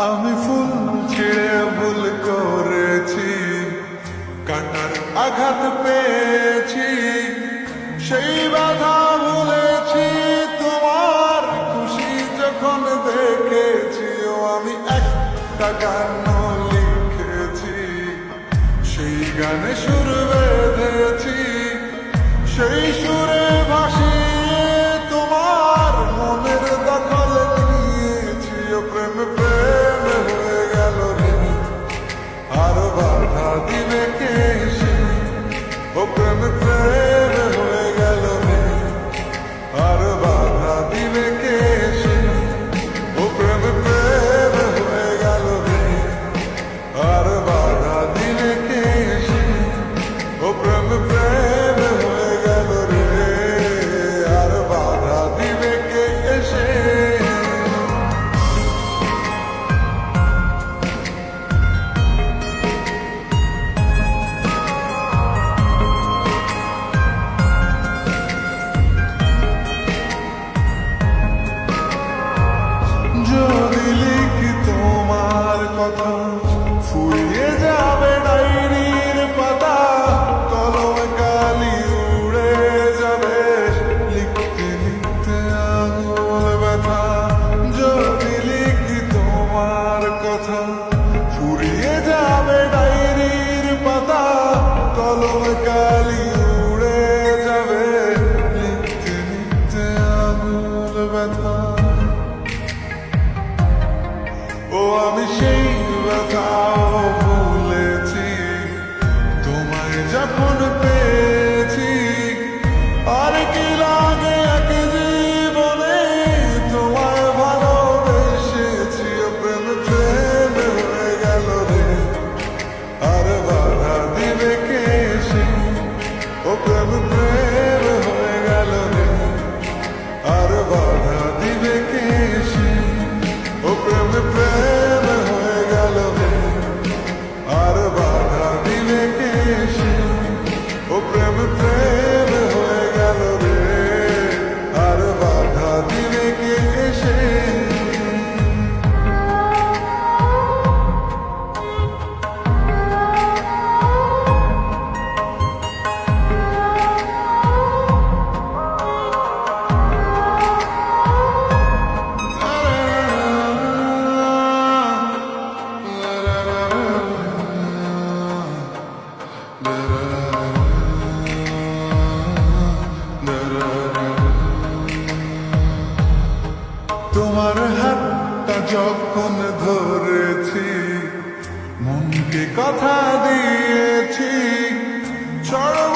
আমি ফুল ছিঁড়ে ভুল করেছি, কাটার আঘাত পেয়েছি, সেই বাধা ভুলেছি। তোমার খুশি যখন দেখেছি, ও আমি একটা গান লিখেছি, সেই গানে সুর বেঁধেছি, সেই সুরে ভাসিয়ে তোমার মনের দখল নিয়েছি। ও প্রেম প্রেম হয়ে গেল রে, আর বাধা দিবে কে সে? ও প্রেম প্রেম হয়ে গেল রে, আর বাধা দিবে কে সে? ও প্রেম প্রেম হয়ে গেল রে, আর বাধা দিবে কে সে? ও প্রেম প্রেম হয়ে গেল রে, আর বাধা দিবে কে এসে? যদি লিখি তোমার কথা, ফুরিয়ে যাবে ডায়েরির পাতা, কলমে কালি উড়ে যাবে, লিখতে লিখতে আঙুল ব্যথা। যদি লিখি তোমার কথা, ফুরিয়ে যাবে ডায়েরির পাতা, কলমে কালি উড়ে যাবে, লিখতে লিখতে আঙুল ব্যথা। ও আমি সেই ব্যথাও ভুলেছি, তোমায় যখন পেয়েছি। আর কি লাগে এক জীবনে, তোমায় ভালোবেসেছি। ও প্রেম প্রেম হয়ে গেল রে, আর বাধা দিবে কে সে? ও প্রেম প্রেম হয়ে গেল রে, আর বাধা দিবে কে সে? ও প্রেম প্রেম হয়ে গেল রে, আর বাধা দিবে কে সে? ও প্রেম প্রেম হয়ে গেল রে, আর বাধা দিবে কে এসে? তোমার হাতটা যখন ধরেছি, মনকে কথা দিয়েছি, ছড়ব